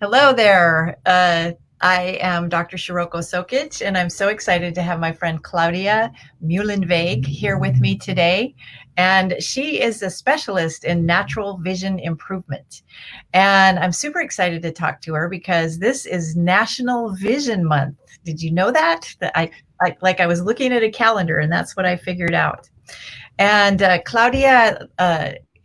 Hello there. I am Dr. Shiroko Sokitch, and I'm so excited to have my friend Claudia Muelenweg here with me today. And she is a specialist in natural vision improvement. And I'm super excited to talk to her because this is National Vision Month. Did you know that? I was looking at a calendar, and that's what I figured out. And Claudia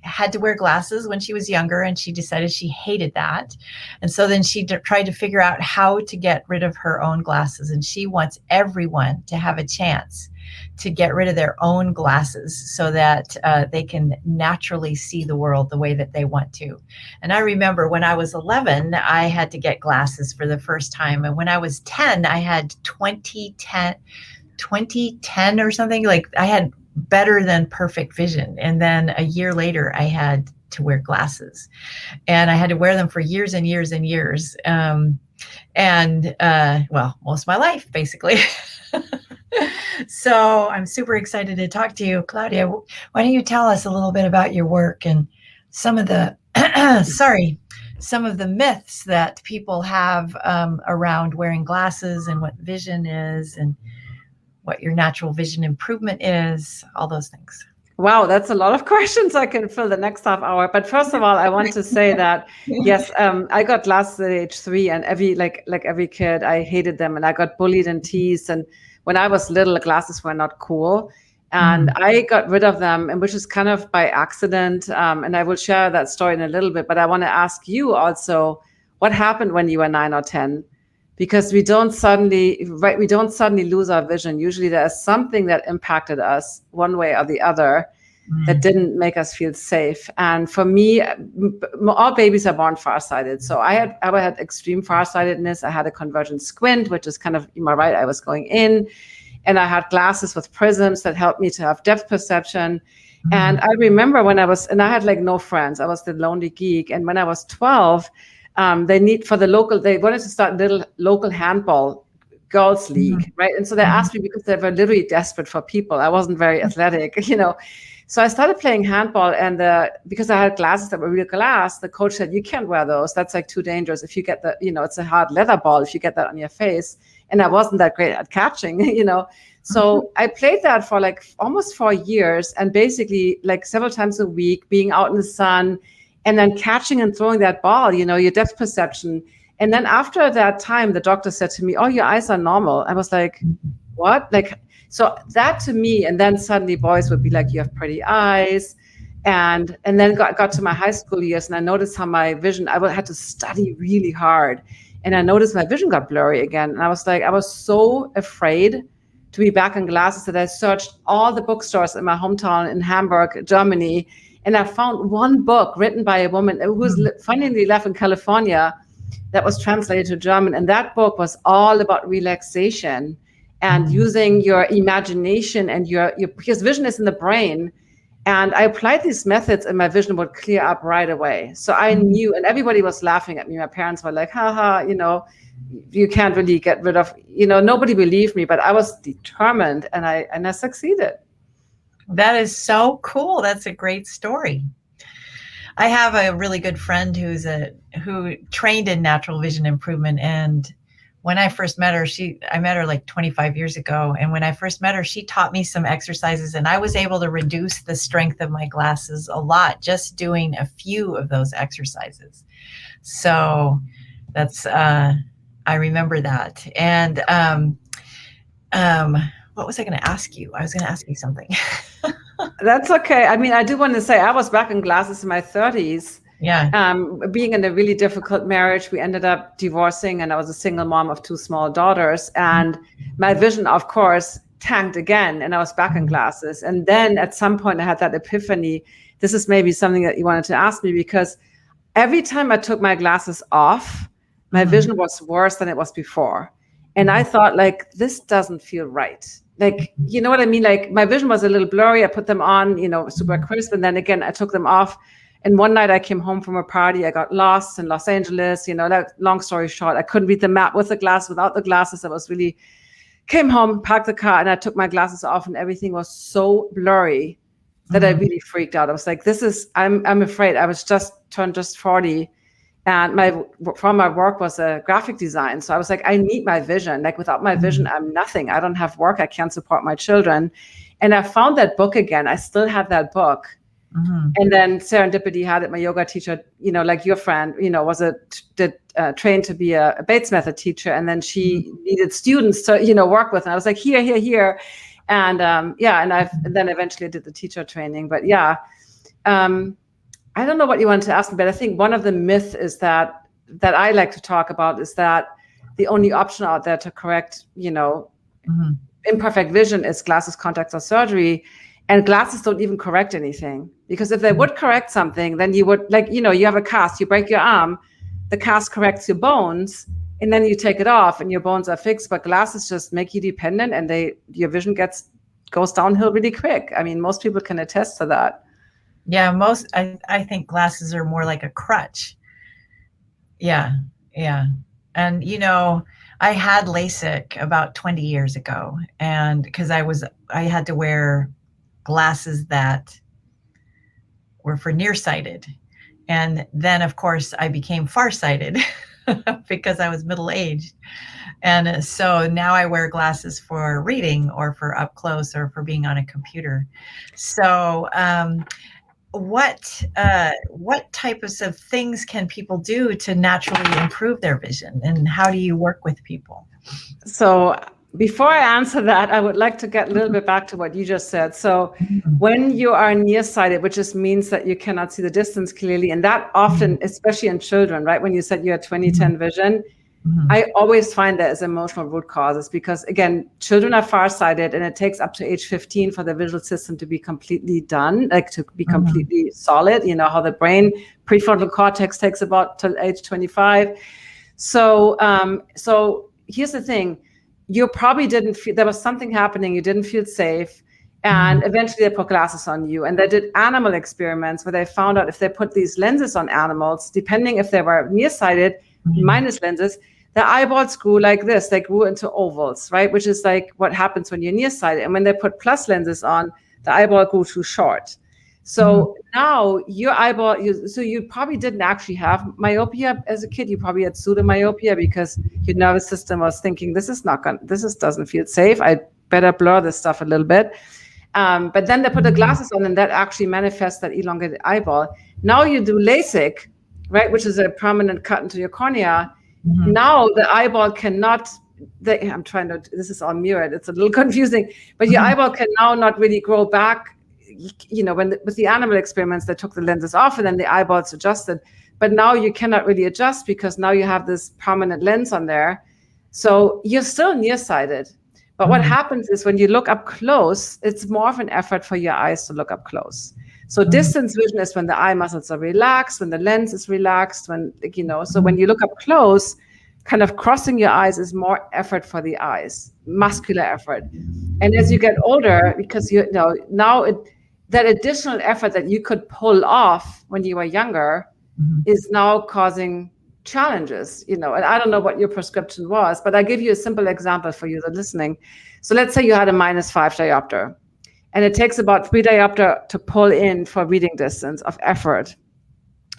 had to wear glasses when she was younger, and she decided she hated that. And so then she tried to figure out how to get rid of her own glasses. And she wants everyone to have a chance to get rid of their own glasses so that they can naturally see the world the way that they want to. And I remember when I was 11, I had to get glasses for the first time. And when I was 10, I had 2010 or something. Like I had better than perfect vision. And then a year later, I had to wear glasses, and I had to wear them for years and years and years. Well, most of my life, basically. So I'm super excited to talk to you, Claudia. Why don't you tell us a little bit about your work and some of the, some of the myths that people have around wearing glasses and what vision is and what your natural vision improvement is, all those things. Wow, that's a lot of questions. I can fill the next half hour. But first of all, I want to say that, yes, I got glasses at age 3, and every kid, I hated them, and I got bullied and teased. And when I was little, glasses were not cool. And I got rid of them, and which is kind of by accident. And I will share that story in a little bit. But I want to ask you also, what happened when you were 9 or 10? Because we don't suddenly lose our vision. Usually there's something that impacted us one way or the other that didn't make us feel safe. And for me, all babies are born farsighted. So I had extreme farsightedness. I had a convergent squint, which is kind of, you know, right, I was going in, and I had glasses with prisms that helped me to have depth perception. And I remember when I had like no friends. I was the lonely geek. And when I was 12, they wanted to start little local handball girls league, right? And so they asked me because they were literally desperate for people. I wasn't very athletic, you know. So I started playing handball, and because I had glasses that were real glass, the coach said, "You can't wear those. That's like too dangerous. If you get it's a hard leather ball. If you get that on your face." And I wasn't that great at catching, you know. So I played that for like almost 4 years, and basically like several times a week, being out in the sun, and then catching and throwing that ball, you know, your depth perception. And then after that time, the doctor said to me, "Oh, your eyes are normal." I was like, what? Like, so that to me, and then suddenly boys would be like, "You have pretty eyes." And then got to my high school years, and I noticed how my vision, I had to study really hard. And I noticed my vision got blurry again. And I was like, I was so afraid to be back in glasses that I searched all the bookstores in my hometown in Hamburg, Germany. And I found one book written by a woman who was funnily enough in California that was translated to German. And that book was all about relaxation and using your imagination and because vision is in the brain. And I applied these methods, and my vision would clear up right away. So I knew, and everybody was laughing at me. My parents were like, haha, you know, you can't really get rid of, you know, nobody believed me, but I was determined, and I succeeded. That is so cool. That's a great story. I have a really good friend who trained in natural vision improvement. And when I first met her, I met her like 25 years ago. And when I first met her, she taught me some exercises, and I was able to reduce the strength of my glasses a lot just doing a few of those exercises. So that's, I remember that. And what was I going to ask you? I was going to ask you something. That's okay. I mean, I do want to say I was back in glasses in my 30s. Yeah. Being in a really difficult marriage, we ended up divorcing, and I was a single mom of 2 small daughters. And my vision, of course, tanked again, and I was back in glasses. And then at some point I had that epiphany. This is maybe something that you wanted to ask me, because every time I took my glasses off, my vision was worse than it was before. And I thought, like, this doesn't feel right. Like, you know what I mean? Like, my vision was a little blurry. I put them on, you know, super crisp. And then again, I took them off. And one night I came home from a party. I got lost in Los Angeles. You know, that long story short, I couldn't read the map with the glass, without the glasses. Came home, parked the car, and I took my glasses off, and everything was so blurry that I really freaked out. I was like, I'm afraid. I was turned 40. And my former work was a graphic design. So I was like, I need my vision. Like without my vision, I'm nothing. I don't have work. I can't support my children. And I found that book again. I still have that book. And then serendipity had it. My yoga teacher, like your friend, was trained to be a Bates method teacher. And then she needed students to, work with. And I was like, here. And and then eventually I did the teacher training. But I don't know what you want to ask me, but I think one of the myths is that I like to talk about is that the only option out there to correct, imperfect vision is glasses, contacts, or surgery. And glasses don't even correct anything, because if they would correct something, then you would, you have a cast, you break your arm, the cast corrects your bones, and then you take it off and your bones are fixed. But glasses just make you dependent, and your vision goes downhill really quick. I mean, most people can attest to that. Yeah, I think glasses are more like a crutch. Yeah. And, I had LASIK about 20 years ago, and because I had to wear glasses that were for nearsighted. And then, of course, I became farsighted because I was middle-aged. And so now I wear glasses for reading or for up close or for being on a computer. So, what types of things can people do to naturally improve their vision, and how do you work with people? So before I answer that, I would like to get a little bit back to what you just said. So when you are nearsighted, which just means that you cannot see the distance clearly, and that often, especially in children, right? When you said you had 20/10 vision, I always find that as emotional root causes, because again, children are farsighted, and it takes up to age 15 for the visual system to be completely done, like to be completely solid. You know how the brain prefrontal cortex takes about till age 25. So here's the thing. You probably didn't feel, there was something happening, you didn't feel safe, and eventually they put glasses on you. And they did animal experiments where they found out if they put these lenses on animals, depending if they were nearsighted, minus lenses, the eyeballs grew like this. They grew into ovals, right? Which is like what happens when you're nearsighted. And when they put plus lenses on, the eyeball grew too short. So now your eyeball, so you probably didn't actually have myopia as a kid. You probably had pseudomyopia because your nervous system was thinking, this doesn't feel safe. I better blur this stuff a little bit. But then they put the glasses on, and that actually manifests that elongated eyeball. Now you do LASIK, right, which is a permanent cut into your cornea. Now the eyeball cannot, this is all mirrored, it's a little confusing, but your eyeball can now not really grow back. With the animal experiments, they took the lenses off and then the eyeballs adjusted. But now you cannot really adjust because now you have this permanent lens on there. So you're still nearsighted. But what happens is when you look up close, it's more of an effort for your eyes to look up close. So distance vision is when the eye muscles are relaxed, when the lens is relaxed, so when you look up close, kind of crossing your eyes is more effort for the eyes, muscular effort. And as you get older, because that additional effort that you could pull off when you were younger is now causing challenges, and I don't know what your prescription was, but I give you a simple example for you that are listening. So let's say you had a -5 diopter. And it takes about 3 diopter to pull in for reading distance of effort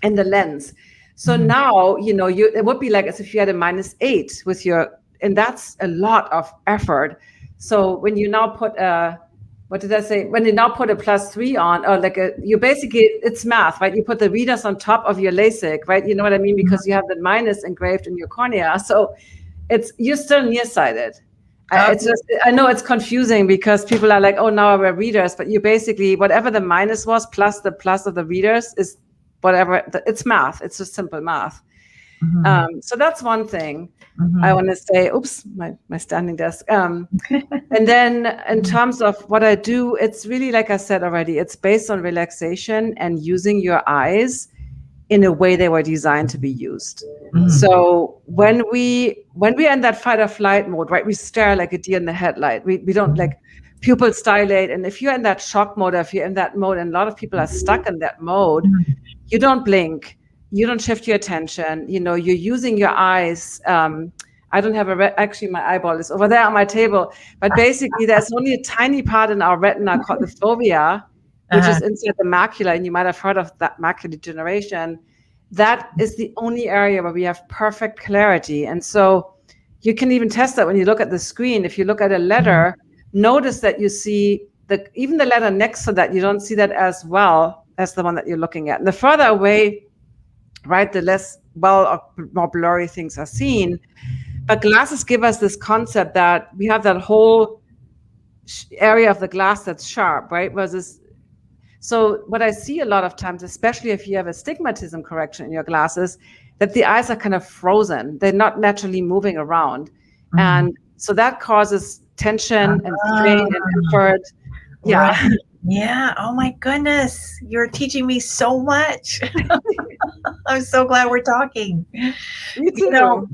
in the lens. So now, it would be like as if you had a -8 with and that's a lot of effort. So when you now put when you now put a +3 on, or it's math, right? You put the readers on top of your LASIK, right? You know what I mean? Because you have the minus engraved in your cornea. So you're still nearsighted. I know it's confusing because people are like, oh, now I wear readers, but you basically, whatever the minus was plus the plus of the readers is whatever, it's math. It's just simple math. So that's one thing I want to say. Oops, my standing desk. And then in terms of what I do, it's really, like I said already, it's based on relaxation and using your eyes in a way they were designed to be used. So when we are in that fight or flight mode, right, we stare like a deer in the headlight. We don't pupils dilate. And if you're in that shock mode, if you're in that mode, and a lot of people are stuck in that mode, you don't blink, you don't shift your attention, you're using your eyes. I don't have actually my eyeball is over there on my table, but basically there's only a tiny part in our retina called the fovea, which is inside the macula, and you might have heard of that macular degeneration. that is the only area where we have perfect clarity. And so you can even test that when you look at the screen. If you look at a letter, notice that you see even the letter next to that, you don't see that as well as the one that you're looking at. And the further away, right, the less well or more blurry things are seen. But glasses give us this concept that we have that whole area of the glass that's sharp, right? So what I see a lot of times, especially if you have astigmatism correction in your glasses, that the eyes are kind of frozen. They're not naturally moving around. And so that causes tension and strain and effort. Yeah. Right. Yeah. Oh my goodness. You're teaching me so much. I'm so glad we're talking. Me too.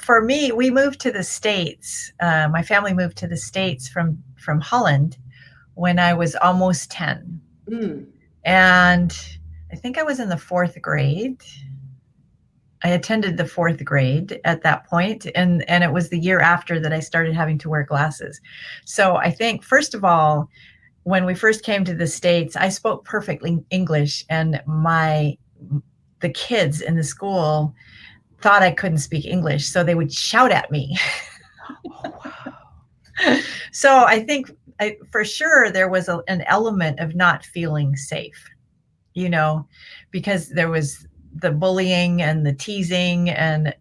For me, we moved to the States. My family moved to the States from Holland when I was almost 10. And I think I was in the 4th grade. I attended the 4th grade at that point, and it was the year after that I started having to wear glasses. So I think, first of all, when we first came to the States, I spoke perfect English, and the kids in the school thought I couldn't speak English, so they would shout at me. So I think for sure there was an element of not feeling safe, because there was the bullying and the teasing. And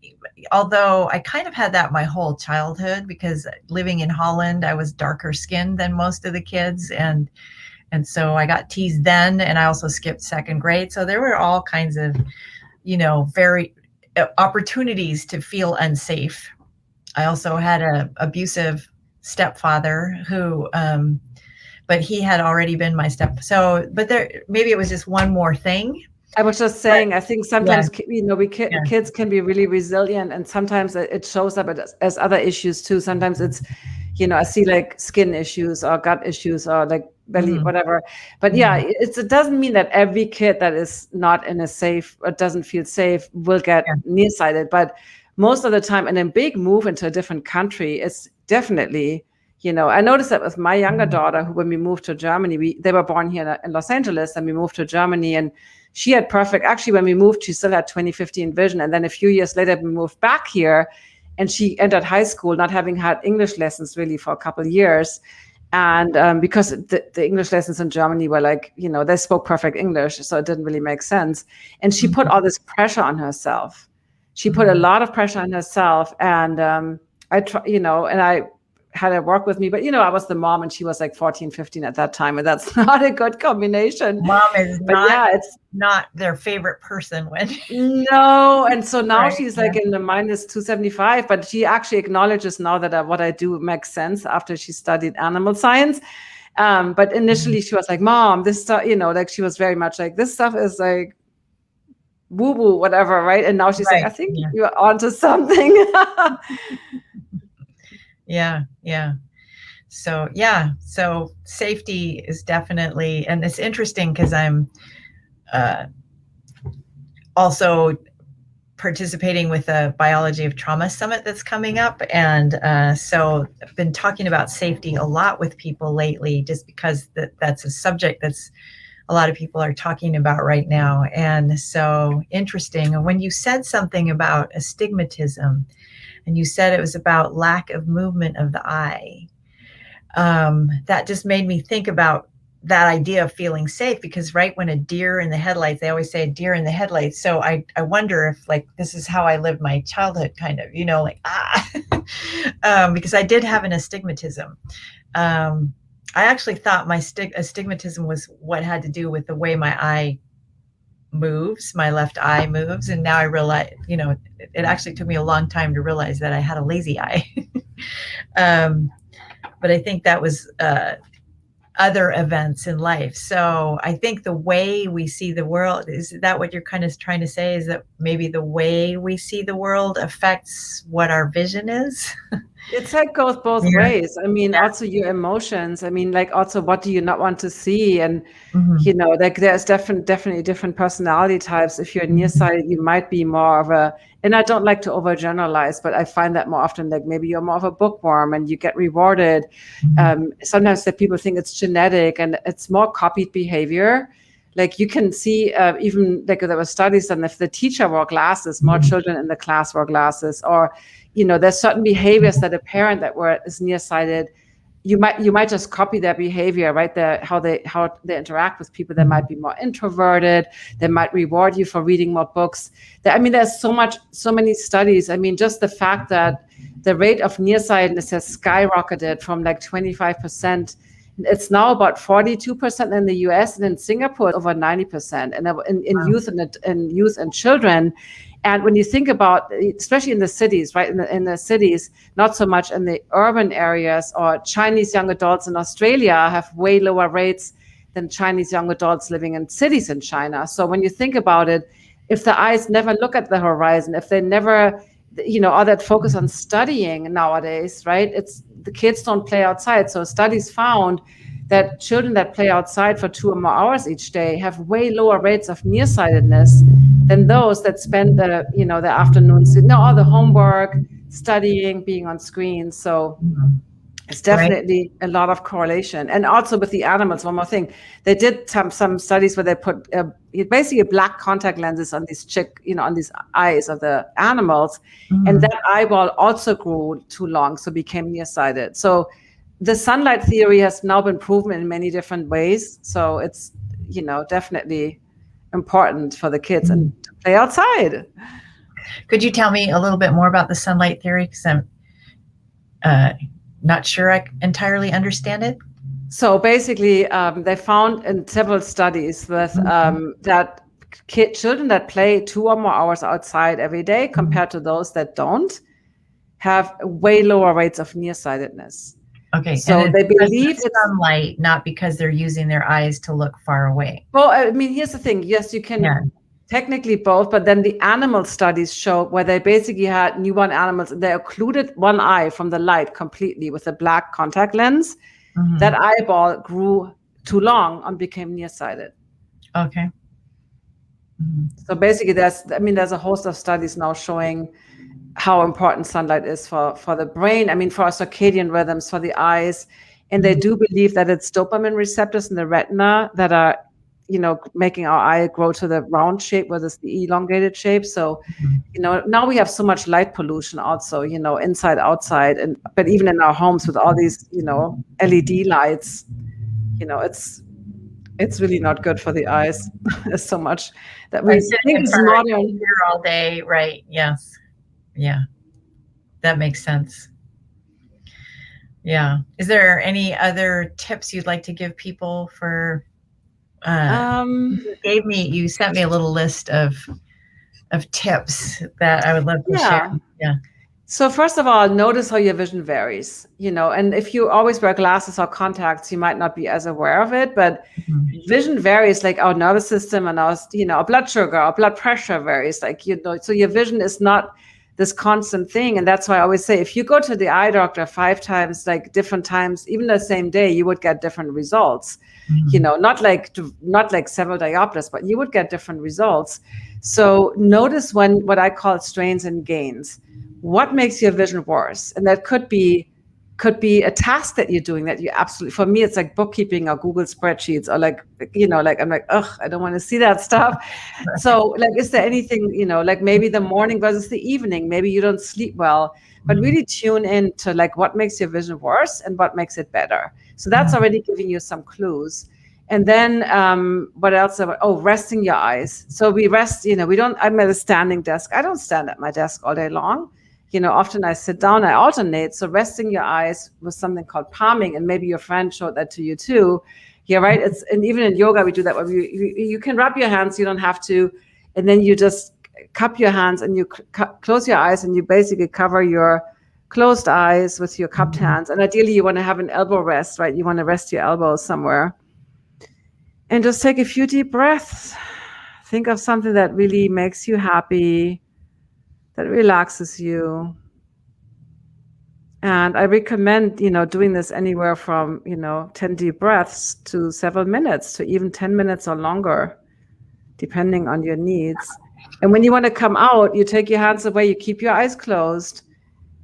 although I kind of had that my whole childhood, because living in Holland, I was darker skinned than most of the kids. And so I got teased then, and I also skipped 2nd grade. So there were all kinds of, very opportunities to feel unsafe. I also had an abusive stepfather who, but he had already been my but maybe it was just one more thing. I was just saying, I think sometimes, kids can be really resilient, and sometimes it shows up as other issues too. Sometimes it's, I see like skin issues or gut issues or like belly, whatever. But it doesn't mean that every kid that is not in a safe or doesn't feel safe will get nearsighted. But most of the time, and a big move into a different country is definitely, I noticed that with my younger daughter, who, when we moved to Germany, they were born here in Los Angeles, and we moved to Germany, and she had actually, when we moved, she still had 20/15 vision. And then a few years later, we moved back here, and she entered high school not having had English lessons really for a couple of years. And because the English lessons in Germany were like, they spoke perfect English, so it didn't really make sense. And she put all this pressure on herself. She put a lot of pressure on herself. And I had her work with me, but I was the mom, and she was like 14, 15 at that time, and that's not a good combination. Mom is it's not their favorite person when no. And so now she's like in the -275, but she actually acknowledges now that what I do makes sense after she studied animal science. But initially she was like, Mom, this stuff, like she was very much like, this stuff is like woo-woo, whatever, right? And now she's like, I think you're onto something. Yeah. So safety is definitely, and it's interesting because I'm also participating with a Biology of Trauma Summit that's coming up. And so I've been talking about safety a lot with people lately, just because that's a subject that's a lot of people are talking about right now. And so interesting. And when you said something about astigmatism, and you said it was about lack of movement of the eye, that just made me think about that idea of feeling safe, because when a deer in the headlights, they always say a deer in the headlights. So I wonder if this is how I lived my childhood, kind of, because I did have an astigmatism. I actually thought my astigmatism was what had to do with the way my eye moves, my left eye moves. And now I realize, it actually took me a long time to realize that I had a lazy eye. But I think that was other events in life. So I think the way we see the world, is that what you're kind of trying to say, is that maybe the way we see the world affects what our vision is? It's like goes both ways. I mean, also your emotions. I mean, like also what do you not want to see? And, there's definitely different personality types. If you're nearsighted, you might be more of and I don't like to overgeneralize, but I find that more often, like maybe you're more of a bookworm and you get rewarded. Sometimes that people think it's genetic and it's more copied behavior. like you can see even like there were studies on if the teacher wore glasses, more children in the class wore glasses, or, there's certain behaviors that a parent that is nearsighted, you might just copy their behavior, right? How they interact with people. They might be more introverted. They might reward you for reading more books. There's so many studies. Just the fact that the rate of nearsightedness has skyrocketed from like 25%. It's now about 42% in the US, and in Singapore over 90%, and in youth and children. And when you think about, especially in the cities, right, in the cities, not so much in the urban areas, or Chinese young adults in Australia have way lower rates than Chinese young adults living in cities in China. So when you think about it, if the eyes never look at the horizon, if they never, all that focus on studying nowadays, right, the kids don't play outside. So studies found that children that play outside for 2 or more hours each day have way lower rates of nearsightedness than those that spend the afternoons, all the homework, studying, being on screens. So it's definitely a lot of correlation. And also with the animals, one more thing, they did some studies where they put basically black contact lenses on these on these eyes of the animals, and that eyeball also grew too long, so became nearsighted. So the sunlight theory has now been proven in many different ways. So it's, definitely important for the kids and to play outside. Could you tell me a little bit more about the sunlight theory? Because I'm not sure I entirely understand it. So basically, they found in several studies with that children that play 2 or more hours outside every day compared to those that don't have way lower rates of nearsightedness. Okay, so they believe it's sunlight, not because they're using their eyes to look far away. Well, here's the thing. Yes, you can technically both, but then the animal studies show where they basically had newborn animals, they occluded one eye from the light completely with a black contact lens. That eyeball grew too long and became nearsighted. Okay. So basically there's a host of studies now showing how important sunlight is for the brain, for our circadian rhythms, for the eyes. And they do believe that it's dopamine receptors in the retina that are, making our eye grow to the round shape, whether it's the elongated shape. So, now we have so much light pollution also, inside, outside, but even in our homes with all these, LED lights, it's really not good for the eyes. There's so much that we think is modern here all day, right? Yes. Yeah, that makes sense. Yeah. Is there any other tips you'd like to give people for? You sent me a little list of tips that I would love to share. Yeah. So first of all, notice how your vision varies, and if you always wear glasses or contacts, you might not be as aware of it, but vision varies, like our nervous system and our blood sugar, our blood pressure varies, so your vision is not this constant thing. And that's why I always say, if you go to the eye doctor 5 times, like different times, even the same day, you would get different results, not like several diopters, but you would get different results. So notice what I call strains and gains. What makes your vision worse? And that could be a task that you're doing that you absolutely, for me, it's like bookkeeping or Google spreadsheets, or I'm like, ugh, I don't want to see that stuff. So is there anything, like maybe the morning versus the evening, maybe you don't sleep well, but really tune in to what makes your vision worse and what makes it better. So that's already giving you some clues. And then what else? Resting your eyes. So we rest, I'm at a standing desk. I don't stand at my desk all day long. Often I sit down, I alternate. So resting your eyes with something called palming, and maybe your friend showed that to you too. Yeah, right. And even in yoga, we do that where you can rub your hands, you don't have to. And then you just cup your hands and you close your eyes, and you basically cover your closed eyes with your cupped hands. And ideally you want to have an elbow rest, right? You want to rest your elbows somewhere. And just take a few deep breaths. Think of something that really makes you happy, that relaxes you. And I recommend, doing this anywhere from, 10 deep breaths to several minutes, to even 10 minutes or longer, depending on your needs. And when you want to come out, you take your hands away, you keep your eyes closed.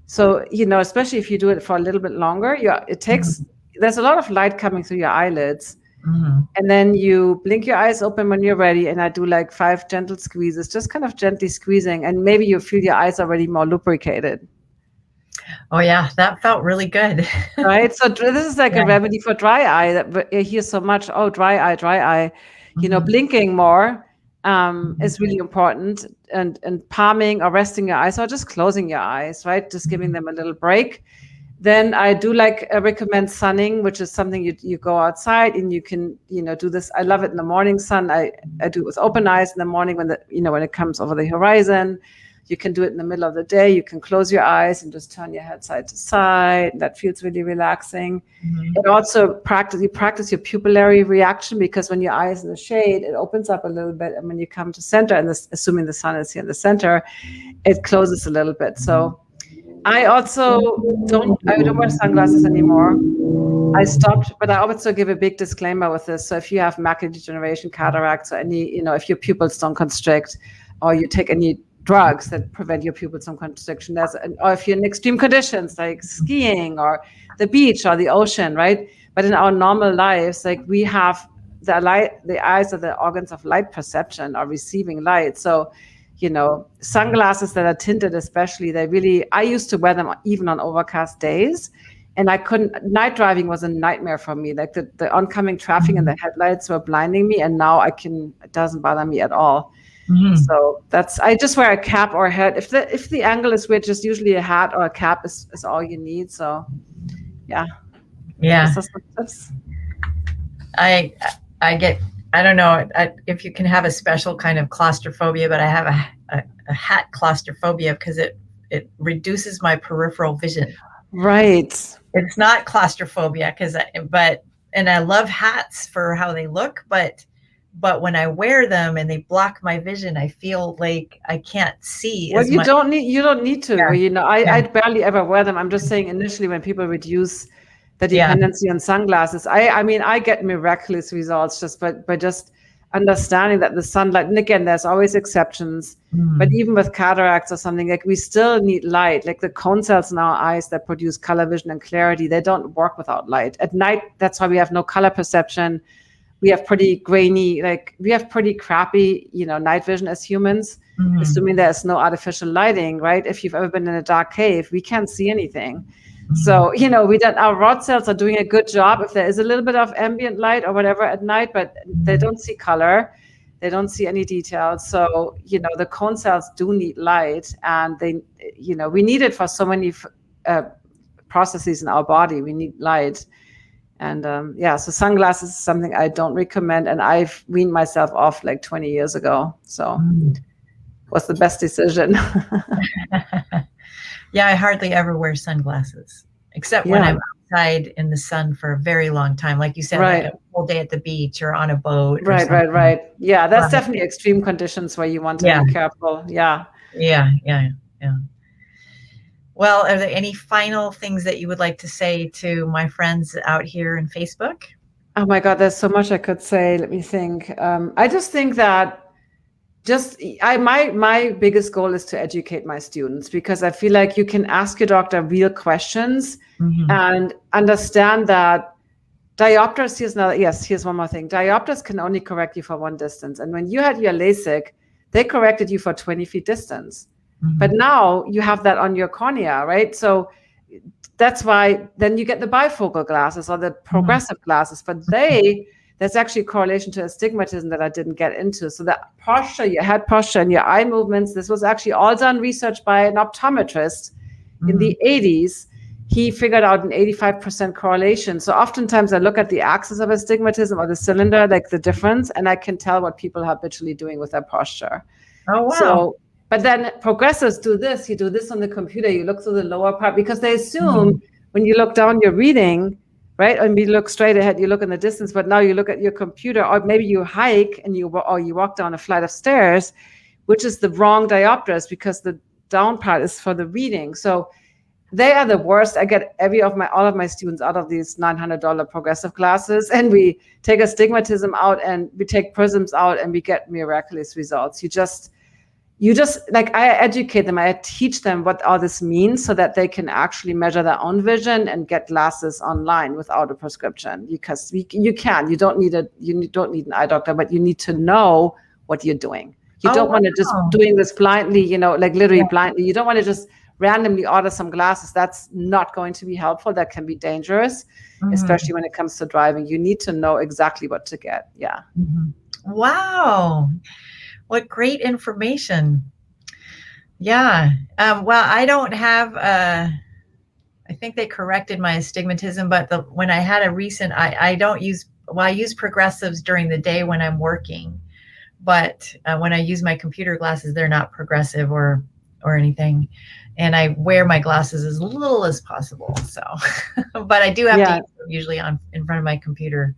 So, especially if you do it for a little bit longer, there's a lot of light coming through your eyelids. And then you blink your eyes open when you're ready. And I do like 5 gentle squeezes, just kind of gently squeezing. And maybe you feel your eyes already more lubricated. Oh yeah, that felt really good. Right. So this is like a remedy for dry eye that I hear so much. Oh, dry eye, dry eye. You know, blinking more is really important, and palming or resting your eyes or just closing your eyes, right? Just giving them a little break. Then I do recommend sunning, which is something you go outside and you can, do this. I love it in the morning sun. I do it with open eyes in the morning when when it comes over the horizon. You can do it in the middle of the day. You can close your eyes and just turn your head side to side. That feels really relaxing. It also you practice your pupillary reaction, because when your eye is in the shade, it opens up a little bit. And when you come to center, and assuming the sun is here in the center, it closes a little bit. So I also don't wear sunglasses anymore. I stopped, but I also give a big disclaimer with this. So if you have macular degeneration, cataracts, or any, if your pupils don't constrict, or you take any drugs that prevent your pupils from constriction, or if you're in extreme conditions like skiing or the beach or the ocean, right? But in our normal lives, like we have the eyes are the organs of light perception or receiving light. So, sunglasses that are tinted, especially, I used to wear them even on overcast days. And night driving was a nightmare for me. Like the oncoming traffic and the headlights were blinding me. And now it doesn't bother me at all. So I just wear a cap or a hat. If the angle is weird, just usually a hat or a cap is all you need. So yeah. I don't know if you can have a special kind of claustrophobia, but I have a hat claustrophobia because it reduces my peripheral vision. Right. It's not claustrophobia and I love hats for how they look, but when I wear them and they block my vision, I feel like I can't see. Well, you don't need to. Yeah. I barely ever wear them. I'm just saying, initially when people reduce the dependency on sunglasses, I get miraculous results just by just understanding that the sunlight, and again, there's always exceptions, but even with cataracts or something, like we still need light. Like the cone cells in our eyes that produce color vision and clarity, they don't work without light. At night, that's why we have no color perception. We have pretty grainy, we have pretty crappy, night vision as humans, assuming there's no artificial lighting, right? If you've ever been in a dark cave, we can't see anything. So, our rod cells are doing a good job if there is a little bit of ambient light or whatever at night, but they don't see color. They don't see any details. So, the cone cells do need light, and we need it for so many processes in our body. We need light. And so sunglasses is something I don't recommend. And I've weaned myself off like 20 years ago. So it was the best decision. Yeah, I hardly ever wear sunglasses, except when I'm outside in the sun for a very long time. Like you said, like a whole day at the beach or on a boat. Right. Yeah, that's definitely extreme conditions where you want to be careful. Yeah. Well, are there any final things that you would like to say to my friends out here in Facebook? Oh my God, there's so much I could say. Let me think. I just think that my biggest goal is to educate my students, because I feel like you can ask your doctor real questions and understand that diopters, here's one more thing. Diopters can only correct you for one distance. And when you had your LASIK, they corrected you for 20 feet distance. But now you have that on your cornea, right? So that's why then you get the bifocal glasses or the progressive glasses, but there's actually a correlation to astigmatism that I didn't get into. So the posture, your head posture and your eye movements, this was actually all done research by an optometrist in the 80s. He figured out an 85% correlation. So oftentimes I look at the axis of astigmatism or the cylinder, like the difference, and I can tell what people are habitually doing with their posture. Oh, wow. So, but then progressives do this. You do this on the computer. You look through the lower part, because they assume when you look down, you're reading, right? And you look straight ahead, you look in the distance, but now you look at your computer, or maybe you hike and you walk down a flight of stairs, which is the wrong diopters, because the down part is for the reading. So they are the worst. I get all of my students out of these $900 progressive glasses, and we take astigmatism out and we take prisms out and we get miraculous results. you just like, I educate them, I teach them what all this means so that they can actually measure their own vision and get glasses online without a prescription. Because you don't need an eye doctor, but you need to know what you're doing. You don't want to just doing this blindly, like literally blindly. You don't want to just randomly order some glasses. That's not going to be helpful. That can be dangerous, especially when it comes to driving. You need to know exactly what to get. Yeah. Wow. What great information. Yeah. Well, I don't have, I think they corrected my astigmatism, but when I had a recent, I don't use, I use progressives during the day when I'm working, but when I use my computer glasses, they're not progressive or anything. And I wear my glasses as little as possible. So, but I do have to use them usually in front of my computer.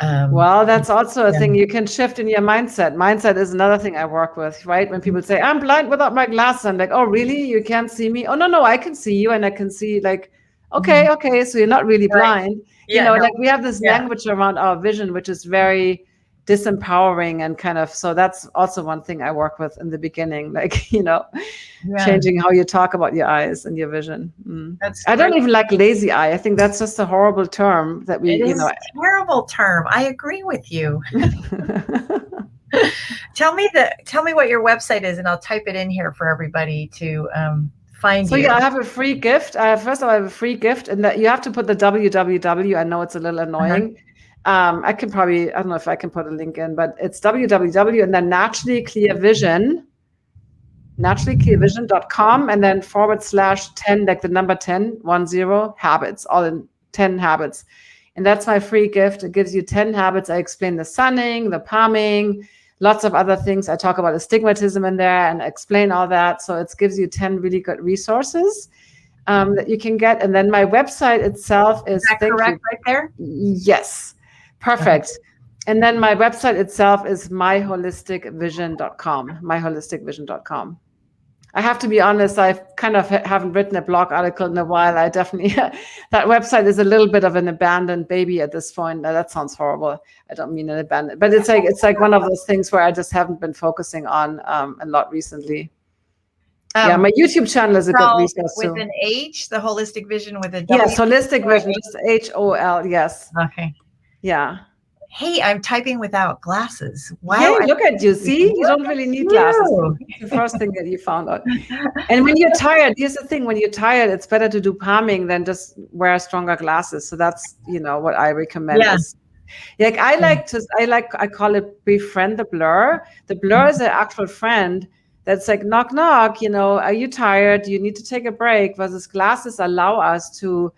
Well, that's also a thing you can shift in your mindset. Mindset is another thing I work with, right? When people say, I'm blind without my glasses, I'm like, oh, really? You can't see me? Oh, no, I can see you. And I can see like, okay, so you're not really blind. Like we have this language around our vision, which is very disempowering and kind of, so that's also one thing I work with in the beginning, like, changing how you talk about your eyes and your vision. I don't even like lazy eye. I think that's just a horrible term that we, it is a terrible term. I agree with you. Tell me what your website is, and I'll type it in here for everybody to find you. So yeah, I have a free gift. First of all, I have a free gift, and that you have to put the www. I know it's a little annoying. I don't know if I can put a link in, but it's www and then naturallyclearvision.com and then /10, like the number 10 habits, all in 10 habits. And that's my free gift. It gives you 10 habits. I explain the sunning, the palming, lots of other things. I talk about astigmatism in there and explain all that. So it gives you 10 really good resources that you can get. And then my website itself is that correct right there? Yes. Perfect. Okay. And then my website itself is myholisticvision.com. I have to be honest, I kind of haven't written a blog article in a while. I definitely, that website is a little bit of an abandoned baby at this point. Now, that sounds horrible. I don't mean an abandoned, but it's like one of those things where I just haven't been focusing on a lot recently. My YouTube channel is a good resource too. With an H, the Holistic Vision with a W? Yes, Holistic Vision, just HOL, yes. Okay. Yeah. Hey, I'm typing without glasses. Wow. Hey, look at you. See, you don't really need glasses. It's the first thing that you found out. And when you're tired, here's the thing, when you're tired, it's better to do palming than just wear stronger glasses. So that's, what I recommend. Yeah. Like I call it befriend the blur. The blur is an actual friend that's like, knock, knock, are you tired? Do you need to take a break? Versus glasses allow us to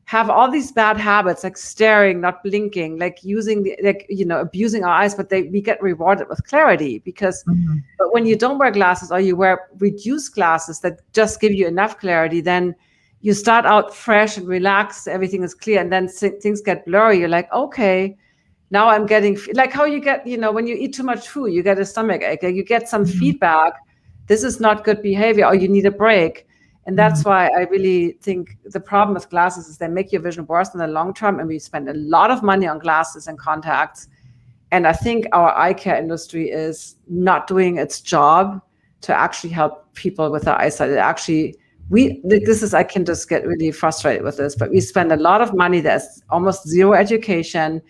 have all these bad habits, like staring, not blinking, like using abusing our eyes, but we get rewarded with clarity because but when you don't wear glasses or you wear reduced glasses that just give you enough clarity, then you start out fresh and relaxed, everything is clear, and then things get blurry. You're like, okay, now I'm getting, like how you get, when you eat too much food, you get a stomach ache, like you get some feedback, this is not good behavior, or you need a break. And that's why I really think the problem with glasses is they make your vision worse in the long term. And we spend a lot of money on glasses and contacts. And I think our eye care industry is not doing its job to actually help people with their eyesight. I can just get really frustrated with this, but we spend a lot of money. There's almost zero education.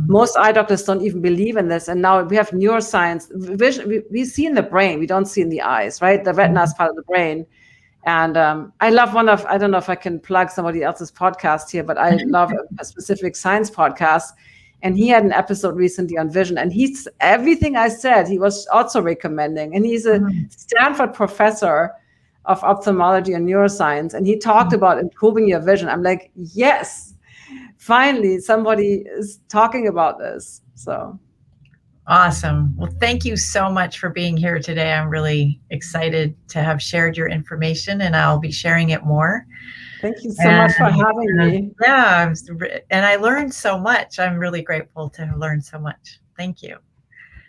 Most eye doctors don't even believe in this. And now we have neuroscience. Vision, we see in the brain, we don't see in the eyes, right? The retina is part of the brain. And I love I don't know if I can plug somebody else's podcast here, but I love a specific science podcast. And he had an episode recently on vision. And everything I said, he was also recommending. And he's a Stanford professor of ophthalmology and neuroscience. And he talked about improving your vision. I'm like, yes, finally, somebody is talking about this. So. Awesome. Well, thank you so much for being here today. I'm really excited to have shared your information, and I'll be sharing it more. Thank you so much for having me. Yeah, and I learned so much. I'm really grateful to have learned so much. Thank you.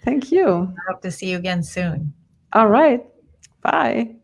Thank you. I hope to see you again soon. All right. Bye.